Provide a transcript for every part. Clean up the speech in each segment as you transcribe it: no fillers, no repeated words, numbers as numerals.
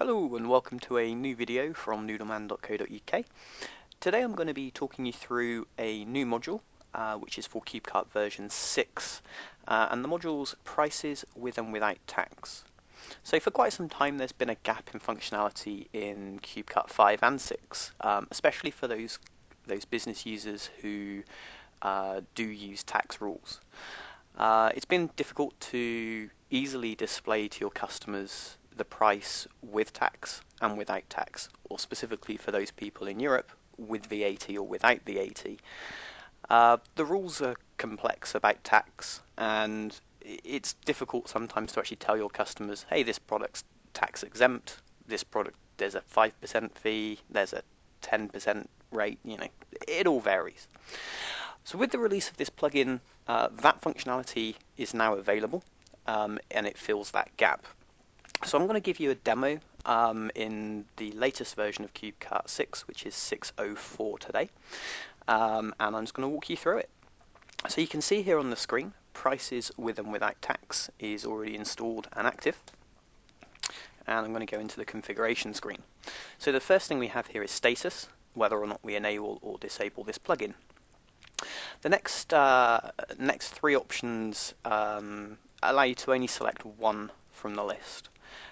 Hello and welcome to a new video from noodleman.co.uk. Today I'm going to be talking you through a new module which is for CubeCart version 6 and the module's prices with and without tax. So for quite some time there's been a gap in functionality in CubeCart 5 and 6, especially for those business users who do use tax rules. It's been difficult to easily display to your customers the price with tax and without tax, or specifically for those people in Europe with VAT or without VAT. The rules are complex about tax, and it's difficult sometimes to actually tell your customers, hey, this product's tax exempt, this product there's a 5% fee, there's a 10% rate, it all varies. So with the release of this plugin, that functionality is now available, and it fills that gap. So I'm going to give you a demo in the latest version of CubeCart 6, which is 6.04 today, and I'm just going to walk you through it. So you can see here on the screen, prices with and without tax is already installed and active. And I'm going to go into the configuration screen. So the first thing we have here is status, whether or not we enable or disable this plugin. The next three options allow you to only select one from the list.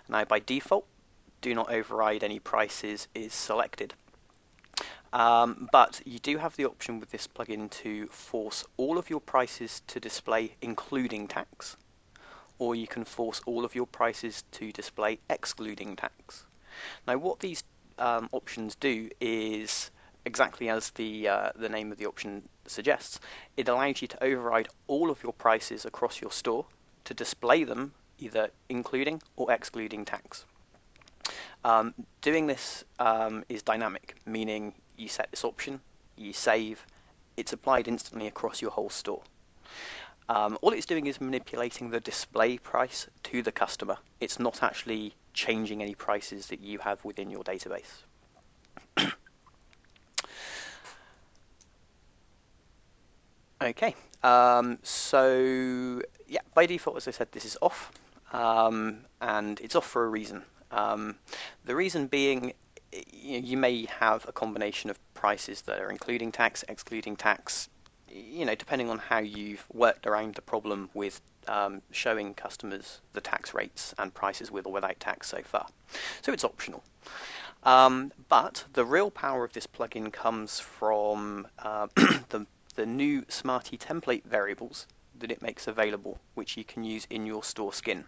Now by default, do not override any prices is selected. But you do have the option with this plugin to force all of your prices to display including tax, or you can force all of your prices to display excluding tax. Now what these options do is exactly as the name of the option suggests. It allows you to override all of your prices across your store to display them either including or excluding tax. Doing this is dynamic, meaning you set this option, you save, it's applied instantly across your whole store. All it's doing is manipulating the display price to the customer. It's not actually changing any prices that you have within your database. Okay, so yeah, by default, as I said, this is off, and it's off for a reason. The reason being, you may have a combination of prices that are including tax, excluding tax, depending on how you've worked around the problem with showing customers the tax rates and prices with or without tax so far. So it's optional. But the real power of this plugin comes from the new smarty template variables that it makes available, which you can use in your store skin.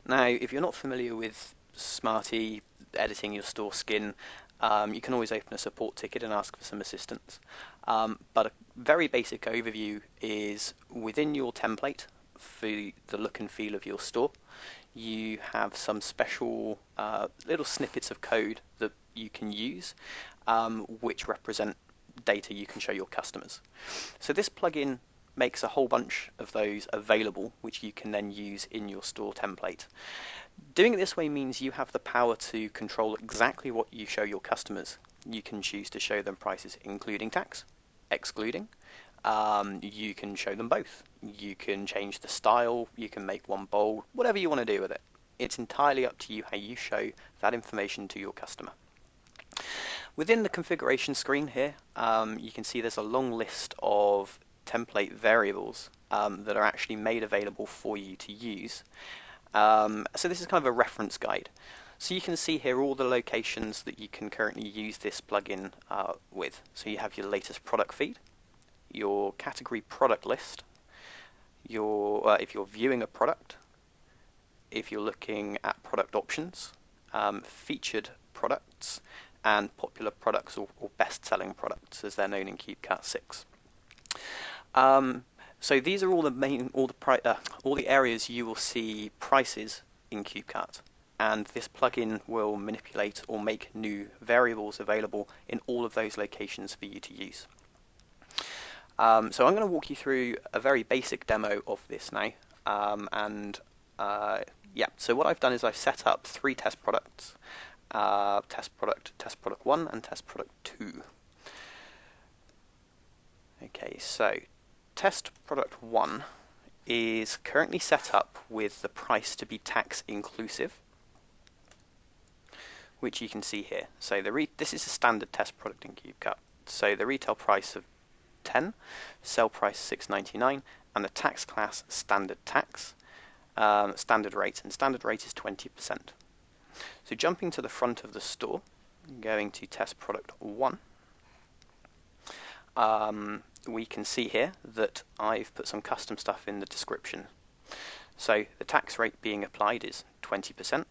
Now, if you're not familiar with Smarty editing your store skin, you can always open a support ticket and ask for some assistance. But a very basic overview is within your template for the look and feel of your store, you have some special little snippets of code that you can use, which represent data you can show your customers. So this plugin makes a whole bunch of those available, which you can then use in your store template. Doing it this way means you have the power to control exactly what you show your customers. You can choose to show them prices including tax, excluding. You can show them both. You can change the style, you can make one bold, whatever you want to do with it. It's entirely up to you how you show that information to your customer. Within the configuration screen here, you can see there's a long list of template variables that are actually made available for you to use. So this is kind of a reference guide. So you can see here all the locations that you can currently use this plugin with. So you have your latest product feed, your category product list, your if you're viewing a product, if you're looking at product options, featured products, and popular products or best-selling products, as they're known in CubeCart 6. So these are all the areas you will see prices in CubeCart, and this plugin will manipulate or make new variables available in all of those locations for you to use. So I'm going to walk you through a very basic demo of this now, yeah. So what I've done is I've set up three test products. Test product 1 and test product 2. Okay, so test product 1 is currently set up with the price to be tax inclusive. which you can see here. So this is a standard test product in CubeCart. So the retail price of 10, sell price 6.99, and the tax class standard tax, standard rate, and standard rate is 20%. So jumping to the front of the store, going to test product 1, we can see here that I've put some custom stuff in the description. So the tax rate being applied is 20%.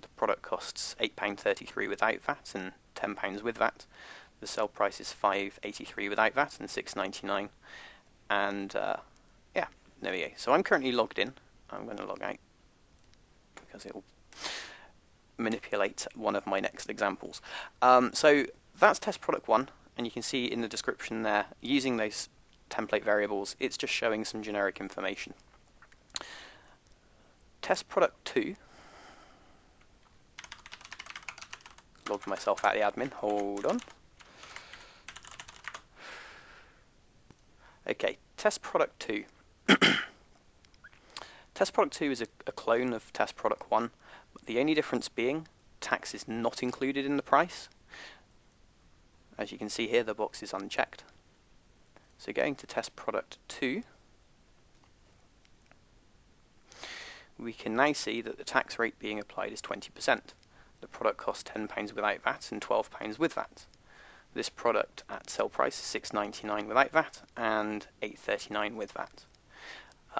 The product costs £8.33 without VAT and £10 with VAT. The sell price is £5.83 without VAT and £6.99. And yeah, there we go. So I'm currently logged in. I'm going to log out because it will manipulate one of my next examples. So that's test product 1, and you can see in the description there, using those template variables, it's just showing some generic information. Test product 2, logged myself out of the admin, hold on. Okay, test product 2. Test product 2 is a clone of test product 1, but the only difference being tax is not included in the price. As you can see here, the box is unchecked. So going to test product 2, we can now see that the tax rate being applied is 20%. The product costs £10 without VAT and £12 with VAT. This product at sell price is £6.99 without VAT and £8.39 with VAT.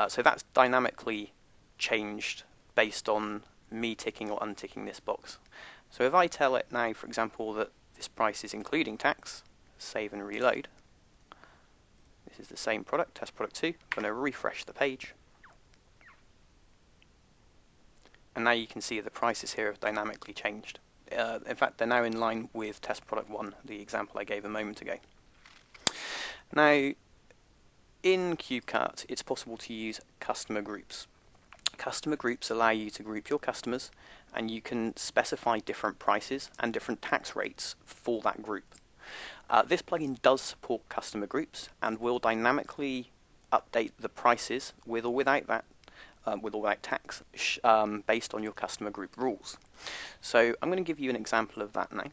So that's dynamically changed based on me ticking or unticking this box. So if I tell it now, for example, that this price is including tax, save and reload. This is the same product, test product 2. I'm going to refresh the page. And now you can see the prices here have dynamically changed. In fact, they're now in line with test product 1, the example I gave a moment ago. Now, in CubeCart, it's possible to use customer groups. Customer groups allow you to group your customers, and you can specify different prices and different tax rates for that group. This plugin does support customer groups and will dynamically update the prices with or without that, with or without tax, based on your customer group rules. So I'm going to give you an example of that now,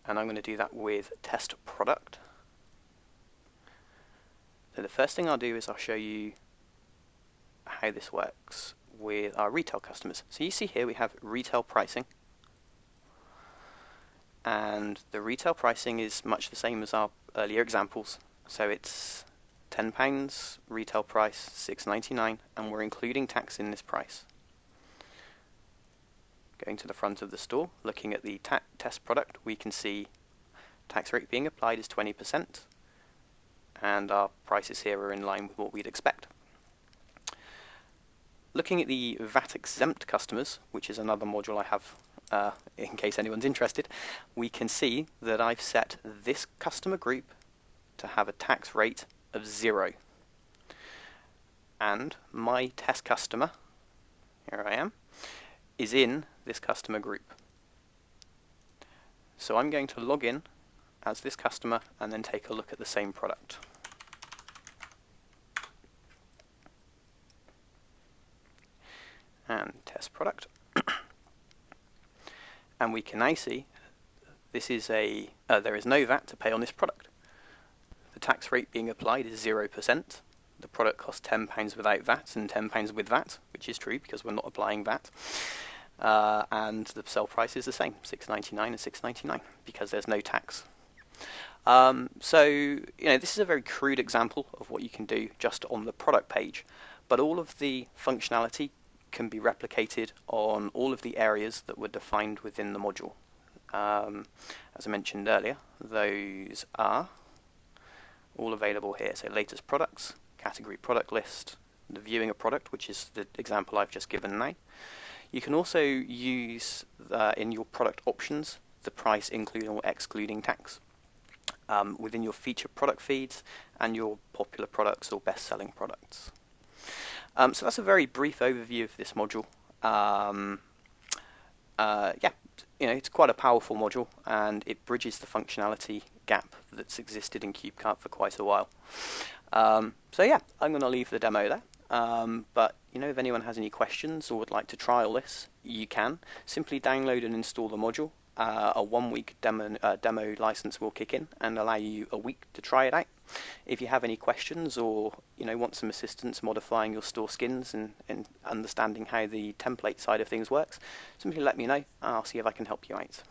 and I'm going to do that with test product. So the first thing I'll do is I'll show you how this works with our retail customers. So you see here we have retail pricing, and the retail pricing is much the same as our earlier examples. So it's £10 retail price, £6.99, and we're including tax in this price. Going to the front of the store, looking at the test product, we can see tax rate being applied is 20%, and our prices here are in line with what we'd expect. Looking at the VAT exempt customers, which is another module I have in case anyone's interested, we can see that I've set this customer group to have a tax rate of 0. And my test customer, here I am, is in this customer group. So I'm going to log in as this customer and then take a look at the same product. And test product. And we can now see this is there is no VAT to pay on this product. The tax rate being applied is 0%. The product costs £10 without VAT and £10 with VAT, which is true because we're not applying VAT. And the sell price is the same, £6.99 and £6.99, because there's no tax. So this is a very crude example of what you can do just on the product page, but all of the functionality can be replicated on all of the areas that were defined within the module. As I mentioned earlier, those are all available here. So latest products, category product list, the viewing a product, which is the example I've just given now. You can also use in your product options the price including or excluding tax within your featured product feeds and your popular products or best-selling products. So that's a very brief overview of this module. It's quite a powerful module, and it bridges the functionality gap that's existed in CubeCart for quite a while. So yeah, I'm going to leave the demo there. But If anyone has any questions or would like to trial this, you can simply download and install the module. A 1 week demo license will kick in and allow you a week to try it out. If you have any questions or want some assistance modifying your store skins and understanding how the template side of things works, simply let me know and I'll see if I can help you out.